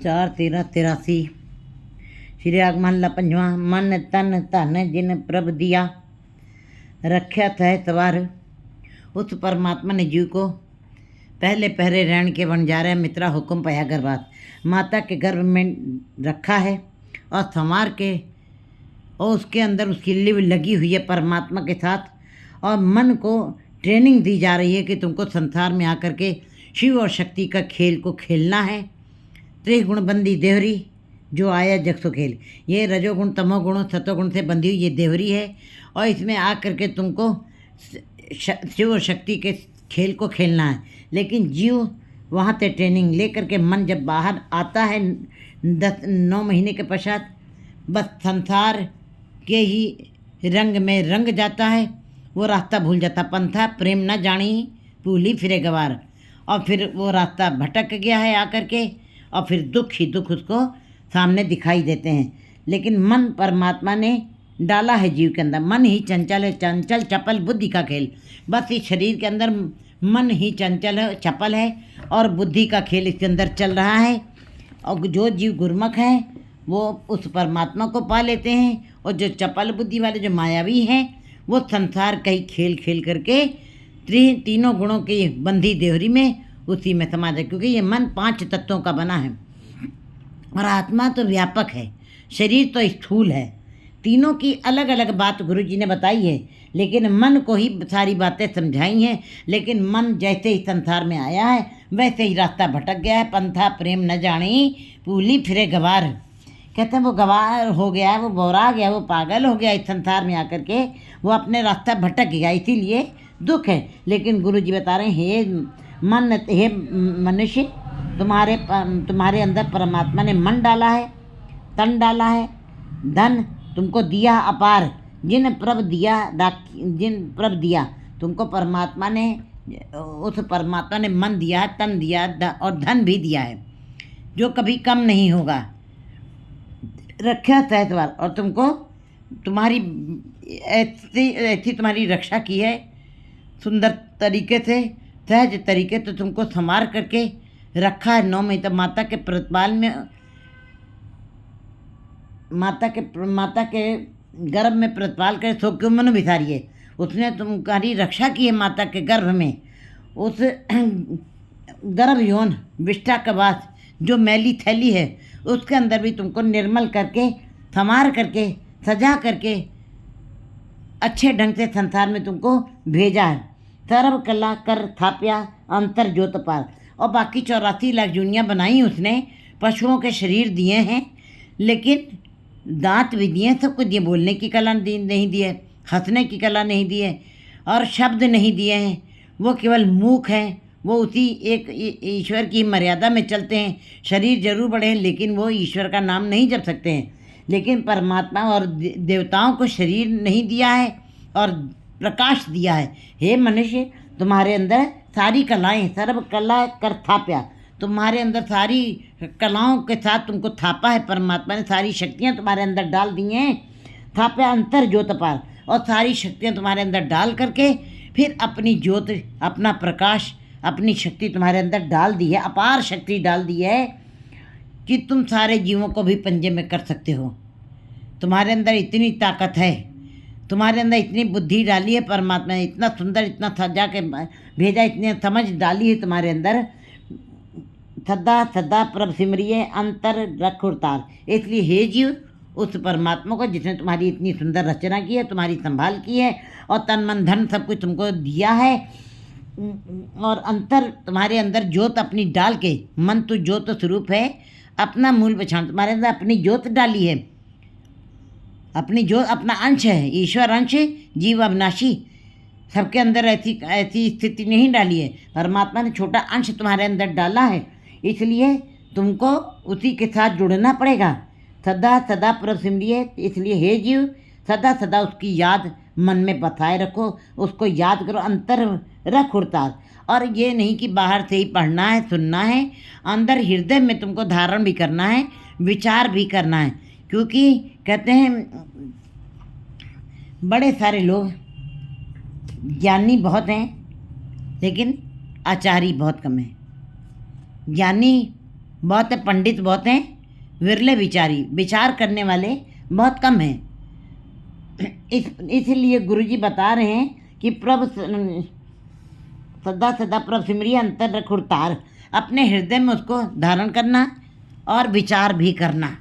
4-13-83 श्री राग महला पंजवा। मन तन धन जिन प्रभ दिया, रख्या तह सवार। उस परमात्मा ने जीव को पहले पहरे रहन के वनजारा मित्रा हुक्म पाया गर्भात माता के गर्भ में रखा है और संवार के, और उसके अंदर उसकी लिव लगी हुई है परमात्मा के साथ। और मन को ट्रेनिंग दी जा रही है कि तुमको संसार में आकर के शिव और शक्ति का खेल को खेलना है। त्रिगुण बंदी देवरी जो आया जगसो खेल, ये रजोगुण तमोगुण सतोगुण से बंधी हुई ये देवरी है। और इसमें आकर के तुमको शिव और शक्ति के खेल को खेलना है। लेकिन जीव वहाँ से ट्रेनिंग लेकर के मन जब बाहर आता है 9 महीने के पश्चात, बस संसार के ही रंग में रंग जाता है। वो रास्ता भूल जाता, पंथा प्रेम न जानी भूली फिरे गवार। और फिर वो रास्ता भटक गया है आकर के, और फिर दुख ही दुख उसको सामने दिखाई देते हैं। लेकिन मन परमात्मा ने डाला है जीव के अंदर। मन ही चंचल है, चंचल चपल बुद्धि का खेल। बस इस शरीर के अंदर मन ही चंचल है, चपल है, और बुद्धि का खेल इसके अंदर चल रहा है। और जो जीव गुरमुख है वो उस परमात्मा को पा लेते हैं, और जो चपल बुद्धि वाले जो मायावी हैं वो संसार का ही खेल खेल करके तीनों गुणों की बंधी देहरी में उसी में समा जाए। क्योंकि ये मन 5 तत्वों का बना है और आत्मा तो व्यापक है, शरीर तो स्थूल है। तीनों की अलग अलग बात गुरु जी ने बताई है, लेकिन मन को ही सारी बातें समझाई हैं। लेकिन मन जैसे ही संसार में आया है वैसे ही रास्ता भटक गया है। पंथा प्रेम न जानी भूली फिरे गवार। कहते हैं वो गवार हो गया, वो बौरा गया, वो पागल हो गया इस संसार में आकर के, वो अपने रास्ता भटक गया, इसीलिए दुख है। लेकिन गुरु जी बता रहे हैं, हे मनुष्य, तुम्हारे अंदर परमात्मा ने मन डाला है, तन डाला है, धन तुमको दिया अपार। जिन प्रभ दिया तुमको परमात्मा ने, उस परमात्मा ने मन दिया है, तन दिया और धन भी दिया है जो कभी कम नहीं होगा। रक्षा सहतवार, और तुमको तुम्हारी ऐसी तुम्हारी रक्षा की है सुंदर तरीके से, सहज तरीके से तुमको संवार करके रखा है। 9 महीने तक माता के प्रतिपाल में, माता के गर्भ में प्रतिपाल करे सो क्यों मन बिसारिए। उसने तुम्हारी रक्षा की है माता के गर्भ में। उस गर्भ यौन विष्ठा का वास जो मैली थैली है उसके अंदर भी तुमको निर्मल करके, संवार करके, सजा करके अच्छे ढंग से संसार में तुमको भेजा है। सर्व कला कर थाप्या अंतर ज्योत पार। और बाकी 84 लाख दुनिया बनाई उसने, पशुओं के शरीर दिए हैं, लेकिन दांत भी दिए, सब कुछ दिए। बोलने की कला नहीं दी है, हंसने की कला नहीं दी है, और शब्द नहीं दिए हैं। वो केवल मूक हैं, वो उसी एक ईश्वर की मर्यादा में चलते हैं। शरीर जरूर बड़े हैं लेकिन वो ईश्वर का नाम नहीं जप सकते हैं। लेकिन परमात्मा और देवताओं को शरीर नहीं दिया है और प्रकाश दिया है। हे मनुष्य, तुम्हारे अंदर सारी कलाएं, सर्व कला कर थाप्या, तुम्हारे अंदर सारी कलाओं के साथ तुमको थापा है परमात्मा ने। सारी शक्तियाँ तुम्हारे अंदर डाल दी हैं। थाप्या अंतर ज्योत पार, और सारी शक्तियाँ तुम्हारे अंदर डाल करके फिर अपनी ज्योत, अपना प्रकाश, अपनी शक्ति तुम्हारे अंदर डाल दी है। अपार शक्ति डाल दी है कि तुम सारे जीवों को भी पंजे में कर सकते हो। तुम्हारे अंदर इतनी ताकत है, तुम्हारे अंदर इतनी बुद्धि डाली है परमात्मा ने, इतना सुंदर, इतना सजा के भेजा, इतनी समझ डाली है तुम्हारे अंदर। सदा सदा प्रभ सिमरिए अंतर रख उतार। इसलिए हे जीव, उस परमात्मा को जिसने तुम्हारी इतनी सुंदर रचना की है, तुम्हारी संभाल की है, और तन मन धन सब कुछ तुमको दिया है, और अंतर तुम्हारे अंदर ज्योत अपनी डाल के, मन तो ज्योत स्वरूप है, अपना मूल पहचान, तुम्हारे अंदर अपनी ज्योत डाली है। अपनी ज्योत अपना अंश है, ईश्वर अंश, जीव अविनाशी। सबके अंदर ऐसी स्थिति नहीं डाली है। परमात्मा ने छोटा अंश तुम्हारे अंदर डाला है, इसलिए तुमको उसी के साथ जुड़ना पड़ेगा। सदा सदा प्रभ सिमरिए। इसलिए हे जीव, सदा सदा उसकी याद मन में बसाए रखो, उसको याद करो, अंतर रख उतार। और ये नहीं कि बाहर से ही पढ़ना है, सुनना है, अंदर हृदय में तुमको धारण भी करना है, विचार भी करना है। क्योंकि कहते हैं बड़े सारे लोग ज्ञानी बहुत हैं लेकिन आचारी बहुत कम हैं। ज्ञानी बहुत पंडित बहुत हैं, विरले विचारी, विचार करने वाले बहुत कम हैं। इसलिए गुरुजी बता रहे हैं कि प्रभु सदा सदा प्रभु सिमरिए अंतर रख उतार, अपने हृदय में उसको धारण करना और विचार भी करना।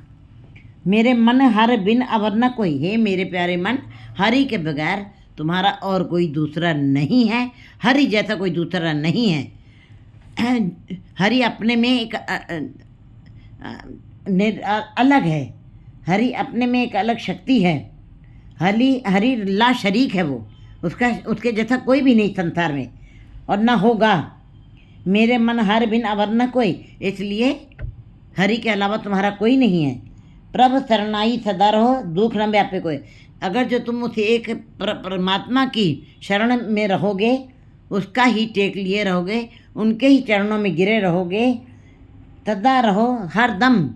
मेरे मन हर बिन अवर न कोई, हे मेरे प्यारे मन, हरि के बगैर तुम्हारा और कोई दूसरा नहीं है, हरि जैसा कोई दूसरा नहीं है। हरि अपने में एक अलग है, हरि अपने में एक अलग शक्ति है। हरि ला शरीक है, वो उसके जैसा कोई भी नहीं संसार में और ना होगा। मेरे मन हर बिन अवर न कोई, इसलिए हरि के अलावा तुम्हारा कोई नहीं है। प्रभु शरणाई सदा रहो, दुख न व्यापे कोई। अगर जो तुम उस एक परमात्मा की शरण में रहोगे, उसका ही टेक लिए रहोगे, उनके ही चरणों में गिरे रहोगे, सदा रहो हर दम।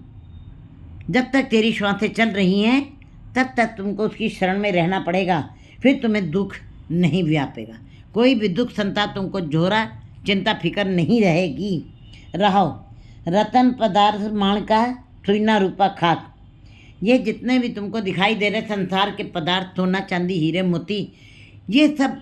जब तक तेरी श्वासें चल रही हैं तब तक तुमको उसकी शरण में रहना पड़ेगा, फिर तुम्हें दुख नहीं व्यापेगा। कोई भी दुख संताप तुमको झोरा चिंता फिक्र नहीं रहेगी। रहो रतन पदार्थ माण का सुइना रूपा खाक। ये जितने भी तुमको दिखाई दे रहे संसार के पदार्थ, सोना चांदी हीरे मोती, ये सब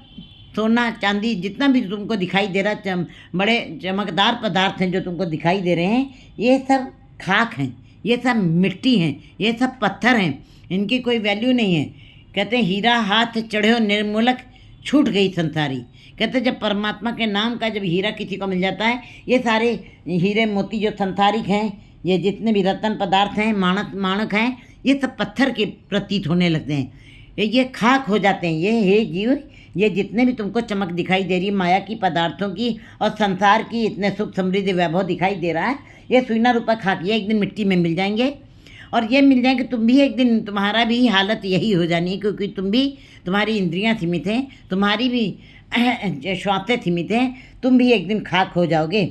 सोना चांदी जितना भी तुमको दिखाई दे रहा, बड़े चमकदार पदार्थ हैं जो तुमको दिखाई दे रहे हैं, ये सब खाक हैं, ये सब मिट्टी हैं, ये सब पत्थर हैं, इनकी कोई वैल्यू नहीं है। कहते हैं हीरा हाथ चढ़े हो निर्मूलक, छूट गई संसारी। कहते जब परमात्मा के नाम का जब हीरा किसी को मिल जाता है, ये सारे हीरे मोती जो संसारिक हैं, ये जितने भी रत्न पदार्थ हैं, माणक हैं, ये सब पत्थर के प्रतीत होने लगते हैं, ये खाक हो जाते हैं। ये हे जीव, ये जितने भी तुमको चमक दिखाई दे रही है माया की, पदार्थों की और संसार की, इतने सुख समृद्धि वैभव दिखाई दे रहा है, ये सुइना रूपा खाक, ये एक दिन मिट्टी में मिल जाएंगे। और ये मिल जाएंगे, तुम भी एक दिन, तुम्हारा भी हालत यही हो जानी है, क्योंकि तुम भी, तुम्हारी इंद्रियां सीमित हैं, तुम्हारी भी श्वासें सीमित हैं, तुम भी एक दिन खाक हो जाओगे।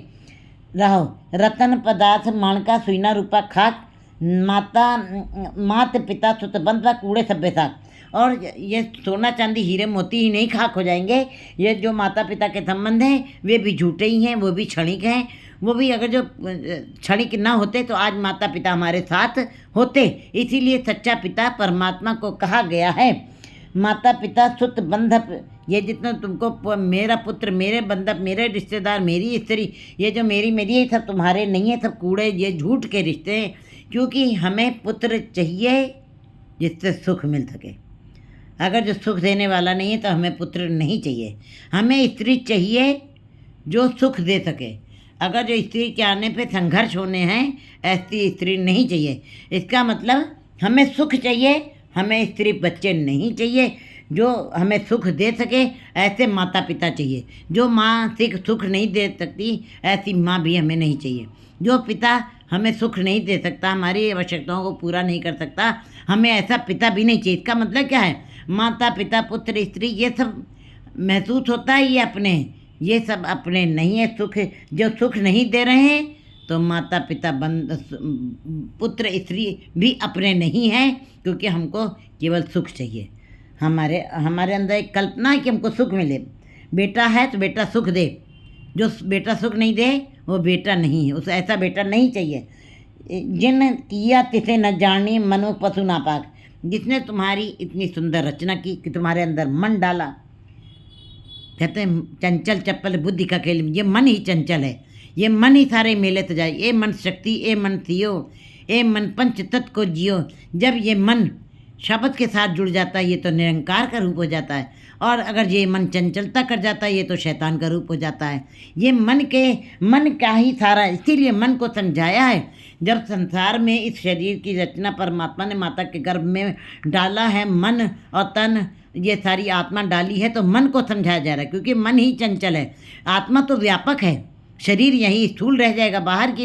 रहो रतन पदार्थ माणका सुइना रूपा खाक, मात पिता सुत बंधवा कूड़े सभ्य था। और ये सोना चांदी हीरे मोती ही नहीं खाक हो जाएंगे, ये जो माता पिता के संबंध हैं वे भी झूठे ही हैं, वो भी क्षणिक हैं। वो भी अगर जो क्षणिक ना होते तो आज माता पिता हमारे साथ होते। इसीलिए सच्चा पिता परमात्मा को कहा गया है। माता पिता सुत बंधप, ये जितना तुमको मेरा पुत्र, मेरे बंधप, मेरे रिश्तेदार, मेरी स्त्री, ये जो मेरी ये सब तुम्हारे नहीं है, सब कूड़े, ये झूठ के रिश्ते हैं। क्योंकि हमें पुत्र चाहिए जिससे सुख मिल सके। अगर जो सुख देने वाला नहीं है तो हमें पुत्र नहीं चाहिए। हमें स्त्री चाहिए जो सुख दे सके। अगर जो स्त्री के आने पे संघर्ष होने हैं, ऐसी स्त्री नहीं चाहिए। इसका मतलब हमें सुख चाहिए, हमें स्त्री बच्चे नहीं चाहिए। जो हमें सुख दे सके ऐसे माता पिता चाहिए। जो माँ सुख नहीं दे सकती ऐसी माँ भी हमें नहीं चाहिए। जो पिता हमें सुख नहीं दे सकता, हमारी आवश्यकताओं को पूरा नहीं कर सकता, हमें ऐसा पिता भी नहीं चाहिए। इसका मतलब क्या है? माता पिता पुत्र स्त्री ये सब महसूस होता है ये अपने, ये सब अपने नहीं है। सुख जो सुख नहीं दे रहे हैं तो माता पिता पुत्र स्त्री भी अपने नहीं हैं, क्योंकि हमको केवल सुख चाहिए। हमारे अंदर एक कल्पना है कि हमको सुख मिले। बेटा है तो बेटा सुख दे, जो बेटा सुख नहीं दे वो बेटा नहीं है, उसे ऐसा बेटा नहीं चाहिए। जिन किया तिसे न जानी मनो पशु नापाक, जिसने तुम्हारी इतनी सुंदर रचना की कि तुम्हारे अंदर मन डाला। कहते हैं चंचल चप्पल बुद्धि का खेल, ये मन ही चंचल है, ये मन ही सारे मेले तो जाए। ए मन शक्ति, ए मन थियो, ए मन पंच तत्व को जियो। जब ये मन शब्द के साथ जुड़ जाता है ये तो निरंकार का रूप हो जाता है, और अगर ये मन चंचलता कर जाता है ये तो शैतान का रूप हो जाता है। ये मन का ही सारा, इसीलिए मन को समझाया है। जब संसार में इस शरीर की रचना परमात्मा ने माता के गर्भ में डाला है, मन और तन ये सारी आत्मा डाली है, तो मन को समझाया जा रहा है, क्योंकि मन ही चंचल है। आत्मा तो व्यापक है, शरीर यही स्थूल रह जाएगा, बाहर की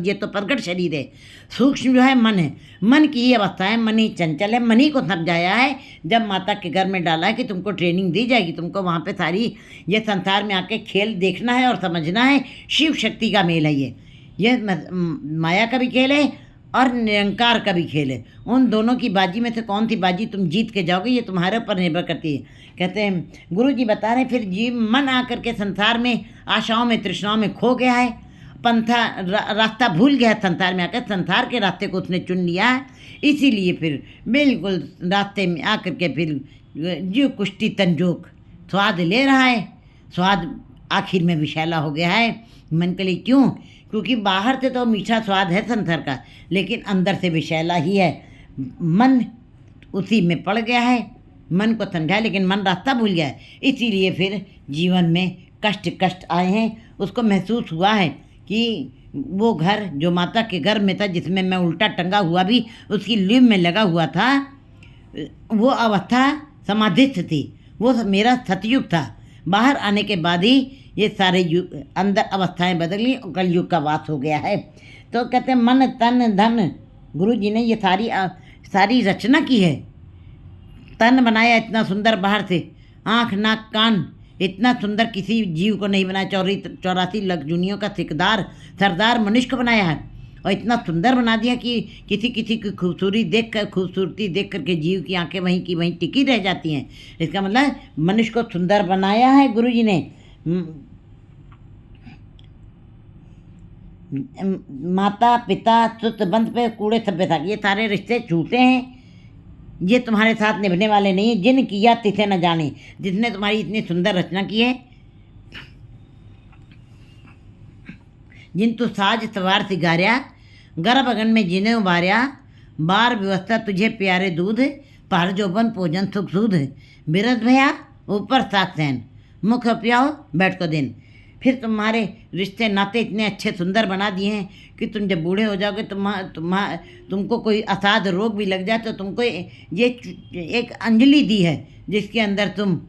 ये तो प्रकट शरीर है। सूक्ष्म जो है मन है, मन की ही अवस्था है, मन ही चंचल है। मन ही को समझाया है जब माता के घर में डाला है कि तुमको ट्रेनिंग दी जाएगी, तुमको वहाँ पे सारी ये संसार में आके खेल देखना है और समझना है। शिव शक्ति का मेल है ये माया का भी खेल है और निरंकार का भी खेल है। उन दोनों की बाजी में से कौन सी बाजी तुम जीत के जाओगे ये तुम्हारे ऊपर निर्भर करती है। कहते हैं गुरु जी बता रहे हैं, फिर जीव मन आकर के संसार में आशाओं में तृष्णाओं में खो गया है रास्ता भूल गया संसार में आकर, संसार के रास्ते को उसने चुन लिया है। इसीलिए फिर बिल्कुल रास्ते में आकर के फिर जीव कुश्ती तंजोक स्वाद ले रहा है। स्वाद आखिर में विषैला हो गया है मन के लिए। क्यों? क्योंकि बाहर से तो मीठा स्वाद है संसार का, लेकिन अंदर से विषैला ही है। मन उसी में पड़ गया है, मन को समझा लेकिन मन रास्ता भूल गया है। इसीलिए फिर जीवन में कष्ट आए हैं। उसको महसूस हुआ है कि वो घर जो माता के घर में था, जिसमें मैं उल्टा टंगा हुआ भी उसकी लीव में लगा हुआ था, वो अवस्था समाधिस्थ थी, वो मेरा सतयुग था। बाहर आने के बाद ही ये सारे अंदर अवस्थाएं बदली, कलयुग का वास हो गया है। तो कहते हैं मन तन धन, गुरु जी ने ये सारी रचना की है। तन बनाया इतना सुंदर बाहर से, आँख नाक कान इतना सुंदर किसी जीव को नहीं बनाया। 84 लाख दुनियों का ठेकेदार सरदार मनुष्य को बनाया है, और इतना सुंदर बना दिया कि किसी की खूबसूरती देख कर के जीव की आंखें वहीं की वहीं टिकी रह जाती हैं। इसका मतलब मनुष्य को सुंदर बनाया है गुरु जी ने। माता पिता सुत बंध पे कूड़े सभ्यता, ये सारे रिश्ते झूठे हैं, ये तुम्हारे साथ निभने वाले नहीं है। जिन किया तिथे न जाने, जिसने तुम्हारी इतनी सुंदर रचना की है। जिन तू साज सवार सिगारिया, गर्भ अगन में जिन्हें उबारिया, बार व्यवस्था तुझे प्यारे दूध, पार जोबन भोजन सुख सूध, बिरद भया ऊपर साक्षैन, मुख पियाओ बैठ को दिन। फिर तुम्हारे रिश्ते नाते इतने अच्छे सुंदर बना दिए हैं कि तुम जब बूढ़े हो जाओगे तुमको कोई असाध रोग भी लग जाए तो तुमको ये एक अंजलि दी है, जिसके अंदर तुम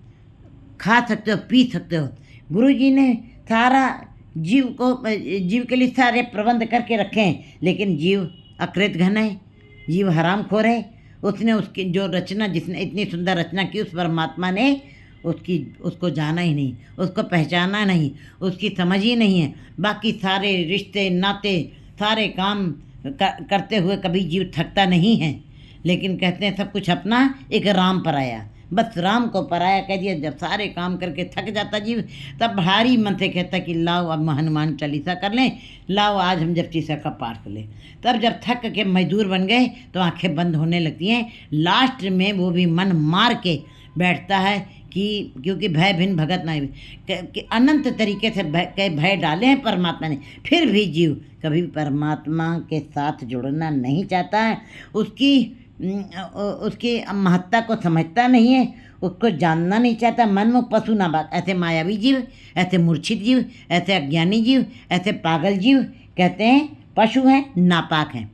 खा सकते हो, पी सकते हो। गुरु जी ने सारा जीव के लिए सारे प्रबंध करके रखे हैं, लेकिन जीव अकृत घन है, जीव हरामखोर है। उसने उसकी जो रचना, जिसने इतनी सुंदर रचना की, उस परमात्मा ने उसको जाना ही नहीं, उसको पहचाना नहीं, उसकी समझ ही नहीं है। बाकी सारे रिश्ते नाते सारे काम करते हुए कभी जीव थकता नहीं है, लेकिन कहते हैं सब कुछ अपना एक राम पराया, बस राम को पराया कह दिया। जब सारे काम करके थक जाता जीव, तब भारी मन से कहता कि लाओ अब हनुमान चालीसा कर लें, लाओ आज हम जब चीसा का पाठ कर लें। तब जब थक के मजदूर बन गए तो आंखें बंद होने लगती हैं। लास्ट में वो भी मन मार के बैठता है कि क्योंकि भय भिन्न भगत नहीं, कि अनंत तरीके से भय डाले हैं परमात्मा ने, फिर भी जीव कभी परमात्मा के साथ जुड़ना नहीं चाहता है। उसकी महत्ता को समझता नहीं है, उसको जानना नहीं चाहता। मनमुख पशु ना बात, ऐसे मायावी जीव, ऐसे मूर्छित जीव, ऐसे अज्ञानी जीव, ऐसे पागल जीव कहते हैं पशु हैं, नापाक हैं।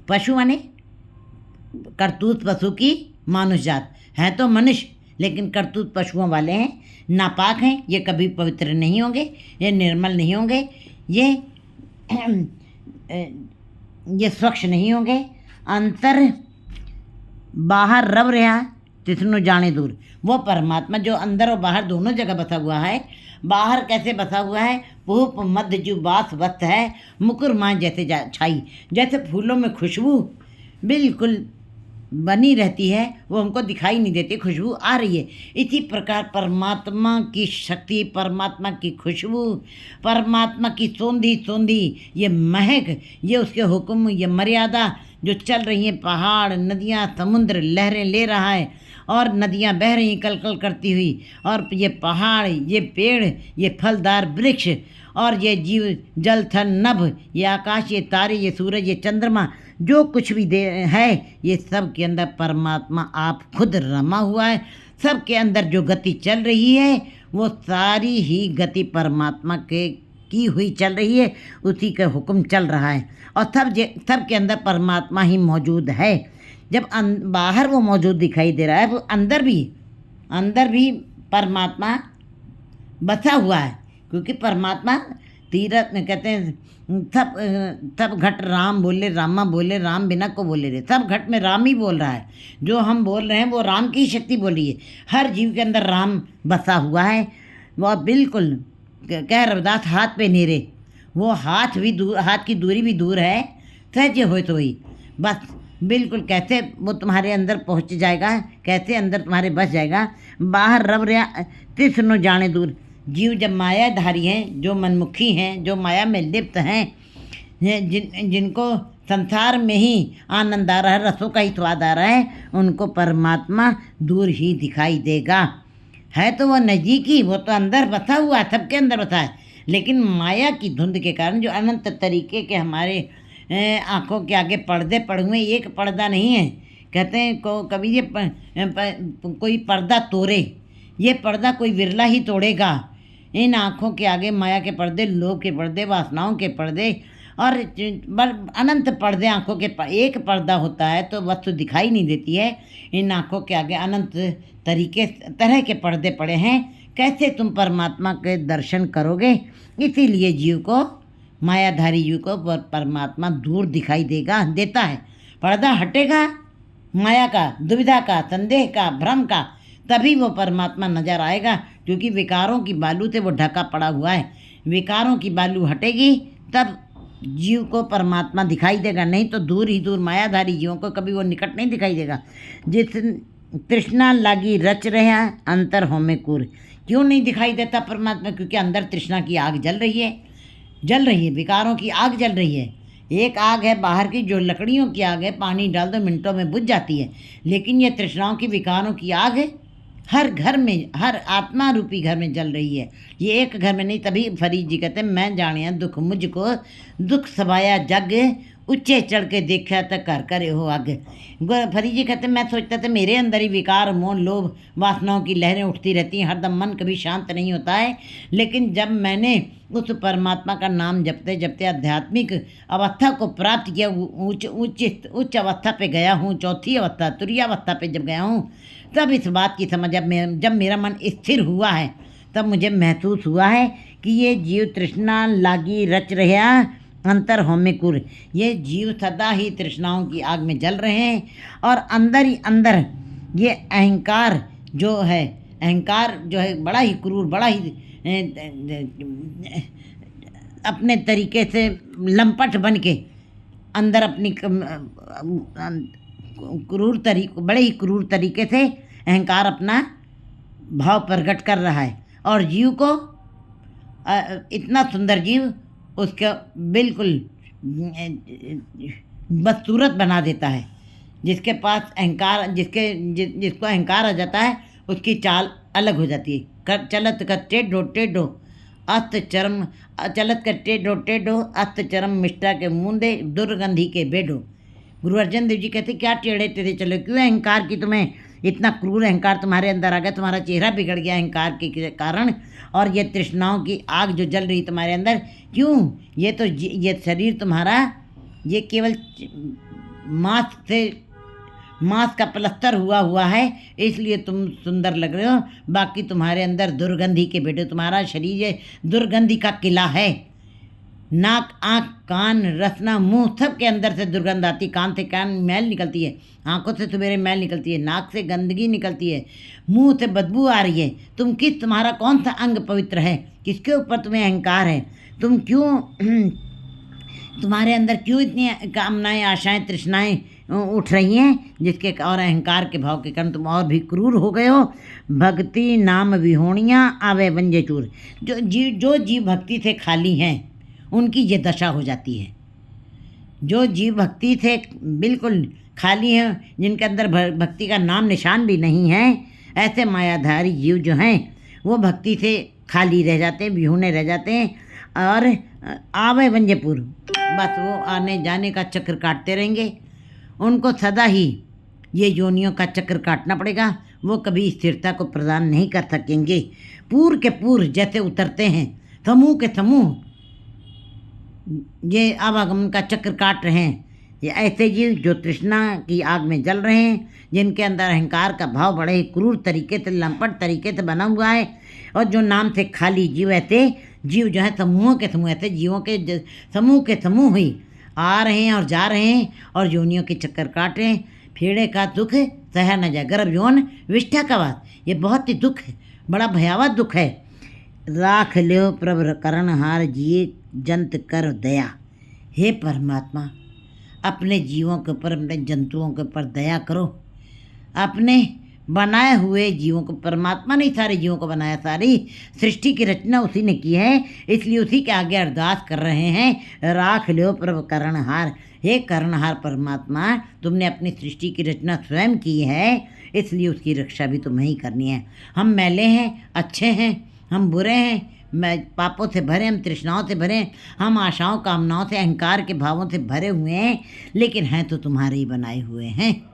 पशु माने करतूत पशु की मानुष जात है, तो मनुष्य लेकिन करतूत पशुओं वाले हैं, नापाक हैं। ये कभी पवित्र नहीं होंगे, ये निर्मल नहीं होंगे, ये स्वच्छ नहीं होंगे। अंतर बाहर रव रहा तिसनु जाने दूर, वो परमात्मा जो अंदर और बाहर दोनों जगह बसा हुआ है। बाहर कैसे बसा हुआ है? पूप मध्य जो बास वस्त है, मुकुर माँ जैसे छाई, जैसे फूलों में खुशबू बिल्कुल बनी रहती है, वो हमको दिखाई नहीं देती, खुशबू आ रही है। इसी प्रकार परमात्मा की शक्ति, परमात्मा की खुशबू, परमात्मा की सोंधी ये महक, ये उसके हुक्म, ये मर्यादा जो चल रही है, पहाड़ नदियाँ समुद्र लहरें ले रहा है, और नदियाँ बह रही कल कल करती हुई, और ये पहाड़, ये पेड़, ये फलदार वृक्ष, और ये जीव जल थल नभ, ये आकाश, ये तारे, ये सूरज, ये चंद्रमा, जो कुछ भी है, ये सब के अंदर परमात्मा आप खुद रमा हुआ है। सब के अंदर जो गति चल रही है, वो सारी ही गति परमात्मा के की हुई चल रही है, उसी का हुक्म चल रहा है। और सब के अंदर परमात्मा ही मौजूद है। जब बाहर वो मौजूद दिखाई दे रहा है, वो अंदर भी परमात्मा बसा हुआ है, क्योंकि परमात्मा तीरथ में कहते हैं सब घट राम बोले, रामा बोले, राम बिना को बोले रे। सब घट में राम ही बोल रहा है, जो हम बोल रहे हैं वो राम की शक्ति बोल रही है। हर जीव के अंदर राम बसा हुआ है। वो बिल्कुल कह रविदास हाथ पे नीरे, वो हाथ की दूरी भी दूर है, सहज हो तो ही बस बिल्कुल कैसे वो तुम्हारे अंदर पहुंच जाएगा, कैसे अंदर तुम्हारे बस जाएगा। बाहर रब रहा तिस नो जाने दूर, जीव जब मायाधारी हैं, जो मनमुखी हैं, जो माया में लिप्त हैं, जिनको संसार में ही आनंद आ रहा है, रसों का ही स्वाद आ रहा है, उनको परमात्मा दूर ही दिखाई देगा। है तो वो नज़दीकी, वो तो अंदर बसा हुआ है, सबके अंदर बसा है, लेकिन माया की धुंध के कारण जो अनंत तरीके के हमारे आँखों के आगे पर्दे पड़े हुए, एक पर्दा नहीं है। कहते हैं कभी ये कोई पर्दा तोड़े, ये पर्दा कोई विरला ही तोड़ेगा। इन आँखों के आगे माया के पर्दे, लोभ के पर्दे, वासनाओं के पर्दे और अनंत पर्दे आँखों के एक पर्दा होता है तो वस्तु दिखाई नहीं देती है। इन आँखों के आगे अनंत तरह के पर्दे पड़े हैं, कैसे तुम परमात्मा के दर्शन करोगे? इसीलिए जीव को, मायाधारी जीव को परमात्मा दूर दिखाई देता है। पर्दा हटेगा माया का, दुविधा का, संदेह का, भ्रम का, तभी वो परमात्मा नजर आएगा, क्योंकि विकारों की बालू से वो ढका पड़ा हुआ है। विकारों की बालू हटेगी तब जीव को परमात्मा दिखाई देगा, नहीं तो दूर ही दूर मायाधारी जीवों को कभी वो निकट नहीं दिखाई देगा। जिस तृष्णा लागी रच रहा अंतर हो में कूर, क्यों नहीं दिखाई देता परमात्मा? क्योंकि अंदर तृष्णा की आग जल रही है, विकारों की आग जल रही है। एक आग है बाहर की, जो लकड़ियों की आग है, पानी डाल दो मिनटों में बुझ जाती है, लेकिन ये तृष्णाओं की, विकारों की आग है हर घर में, हर आत्मा रूपी घर में जल रही है। ये एक घर में नहीं, तभी फरीद जी कहते हैं, मैं जानिया दुख मुझको, दुख सबाया जग, ऊंचे चढ़ के देखा तो कर करे हो आगे। फरीद जी कहते हैं, मैं सोचता था मेरे अंदर ही विकार, मोह, लोभ, वासनाओं की लहरें उठती रहती हैं, हरदम मन कभी शांत नहीं होता है। लेकिन जब मैंने उस परमात्मा का नाम जपते जपते आध्यात्मिक अवस्था को प्राप्त किया, उच्च अवस्था पे गया हूँ, चौथी अवस्था, तुरीय अवस्था पे जब गया हूँ, तब इस बात की समझ, जब मेरा मन स्थिर हुआ है, तब मुझे महसूस हुआ है कि ये जीव तृष्णा लागी रच रहा अंतर हो में कुर, ये जीव सदा ही तृष्णाओं की आग में जल रहे हैं, और अंदर ही अंदर ये अहंकार जो है बड़ा ही क्रूर, बड़ा ही अपने तरीके से लंपट बन के अंदर अपनी बड़े ही क्रूर तरीके से अहंकार अपना भाव प्रकट कर रहा है, और जीव को इतना सुंदर जीव उसका बिल्कुल बदसूरत बना देता है। जिसके पास अहंकार, जिसको अहंकार आ जाता है, उसकी चाल अलग हो जाती है। चलत का टेढ़ो अस्त चरम, चलत का टेढ़ो अस्त चरम, मिष्टा के मूंदे, दुर्गंधी के बेडो। गुरु अर्जन देव जी कहते, क्या टेढ़े टेढ़े चलो, क्यों अहंकार की तुम्हें इतना क्रूर अहंकार तुम्हारे अंदर आ गया, तुम्हारा चेहरा बिगड़ गया अहंकार के कारण, और ये तृष्णाओं की आग जो जल रही तुम्हारे अंदर, क्यों? ये शरीर तुम्हारा ये केवल मांस का प्लस्तर हुआ है, इसलिए तुम सुंदर लग रहे हो, बाकी तुम्हारे अंदर दुर्गंधी के बेटे, तुम्हारा शरीर ये दुर्गंधी का किला है। नाक, आँख, कान, रसना, मुंह, सब के अंदर से दुर्गंध आती। कान से मैल निकलती है, आँखों से सवेरे मैल निकलती है, नाक से गंदगी निकलती है, मुंह से बदबू आ रही है। तुम्हारा कौन सा अंग पवित्र है? किसके ऊपर तुम्हें अहंकार है? तुम क्यों तुम्हारे अंदर क्यों इतनी कामनाएं, आशाएं, तृष्णाएं उठ रही हैं, जिसके और अहंकार के भाव के कारण तुम और भी क्रूर हो गए हो। भक्ति नाम विहोणियाँ आवे वंजे चूर, जो जीव भक्ति से खाली हैं उनकी ये दशा हो जाती है। जो जीव भक्ति से बिल्कुल खाली हैं, जिनके अंदर भक्ति का नाम निशान भी नहीं है, ऐसे मायाधारी जीव जो हैं वो भक्ति से खाली रह जाते हैं, विहूणे रह जाते हैं, और आवे वंजेपुर, बस वो आने जाने का चक्र काटते रहेंगे। उनको सदा ही ये योनियों का चक्र काटना पड़ेगा, वो कभी स्थिरता को प्रदान नहीं कर सकेंगे। पूर के पूर जैसे उतरते हैं, समूह के समूह ये आवागमन का चक्र काट रहे हैं, ये ऐसे जीव जो तृष्णा की आग में जल रहे हैं, जिनके अंदर अहंकार का भाव बड़े ही क्रूर तरीके से, लंपट तरीके से बना हुआ है, और जो नाम से खाली जीव, ऐसे जीव जो है समूहों के समूह, ऐसे जीवों के समूह के समूह ही आ रहे हैं और जा रहे हैं, और योनियों के चक्कर काट रहे हैं। फेड़े का दुख सहा न जाए, गर्भ यौन विष्ठा का बात, ये बहुत ही दुख है, बड़ा भयावह दुख है। राख ल्यो प्रभ करण हार, जिए जंत कर दया। हे परमात्मा, अपने जीवों के ऊपर, अपने जंतुओं के ऊपर दया करो, अपने बनाए हुए जीवों को, परमात्मा ने सारे जीवों को बनाया, सारी सृष्टि की रचना उसी ने की है, इसलिए उसी के आगे अरदास कर रहे हैं, राख लो प्रभु करणहार। हे करणहार परमात्मा, तुमने अपनी सृष्टि की रचना स्वयं की है, इसलिए उसकी रक्षा भी तुम्हें ही करनी है। हम मैले हैं, अच्छे हैं, हम बुरे हैं, मैं पापों से भरे, हम तृष्णाओं से भरे, हम आशाओं कामनाओं से, अहंकार के भावों से भरे हुए हैं, लेकिन हैं तो तुम्हारे ही बनाए हुए हैं।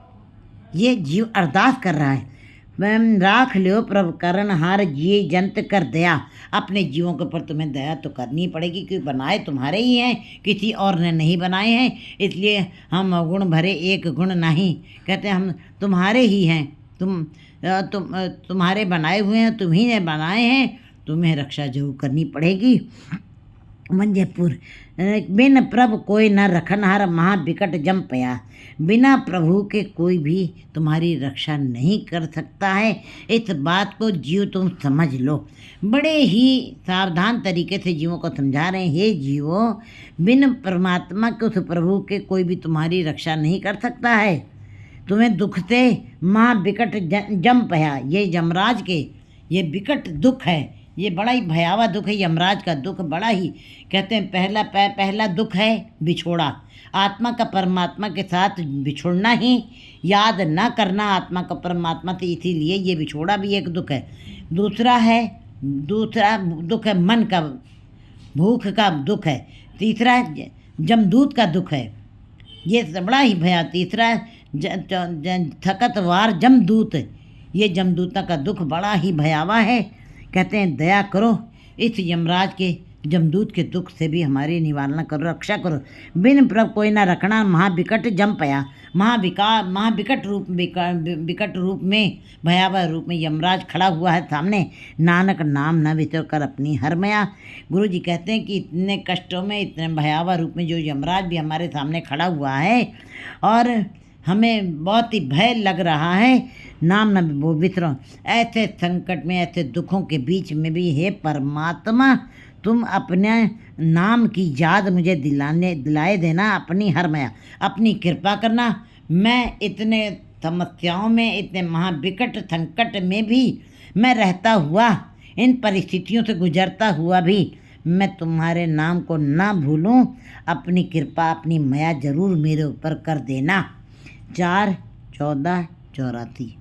ये जीव अरदास कर रहा है, मैं राख लो प्रभु करणहार, जिए जंत कर दया। अपने जीवों के ऊपर तुम्हें दया तो करनी पड़ेगी, क्योंकि बनाए तुम्हारे ही हैं, किसी और ने नहीं बनाए हैं, इसलिए हम अवगुण भरे एक गुण नहीं, कहते हैं हम तुम्हारे ही हैं, तुम्हारे बनाए हुए हैं, तुम ही ने बनाए हैं, तुम्हें रक्षा जरूर करनी पड़ेगी। मंजेपुर, बिन प्रभु कोई न रखनहार, महाविकट जम पया। बिना प्रभु के कोई भी तुम्हारी रक्षा नहीं कर सकता है, इस बात को जीव तुम समझ लो। बड़े ही सावधान तरीके से जीवों को समझा रहे हैं, हे जीवों, बिन परमात्मा के उस प्रभु के कोई भी तुम्हारी रक्षा नहीं कर सकता है। तुम्हें दुख से महाविकट जम पया, ये यमराज के ये विकट दुख है, ये बड़ा ही भयावह दुख है, यमराज का दुख बड़ा ही, कहते हैं पहला दुख है बिछोड़ा, आत्मा का परमात्मा के साथ बिछोड़ना ही, याद न करना आत्मा का परमात्मा से, इसीलिए ये बिछोड़ा भी एक दुख है। दूसरा दुख है मन का, भूख का दुख है। तीसरा जमदूत का दुख है, ये बड़ा ही भया। तीसरा थकतवार जमदूत, ये जमदूता का दुख बड़ा ही भयावह है। कहते हैं दया करो, इस यमराज के जमदूत के दुख से भी हमारी निवारण करो, रक्षा करो। बिन प्रभु कोई ना रखना, महाविकट जम पया। महाविकट रूप में, भयावह रूप में यमराज खड़ा हुआ है सामने। नानक नाम न विचर कर अपनी हरमया। गुरु जी कहते हैं कि इतने कष्टों में, इतने भयावह रूप में जो यमराज भी हमारे सामने खड़ा हुआ है और हमें बहुत ही भय लग रहा है, नाम न वो वितरो। ऐसे संकट में, ऐसे दुखों के बीच में भी हे परमात्मा, तुम अपने नाम की याद मुझे दिलाए देना, अपनी हरमया, अपनी कृपा करना। मैं इतने समस्याओं में, इतने महाविकट संकट में भी मैं रहता हुआ, इन परिस्थितियों से गुजरता हुआ भी मैं तुम्हारे नाम को ना भूलूं। अपनी कृपा, अपनी माया जरूर मेरे ऊपर कर देना। 4/14/84।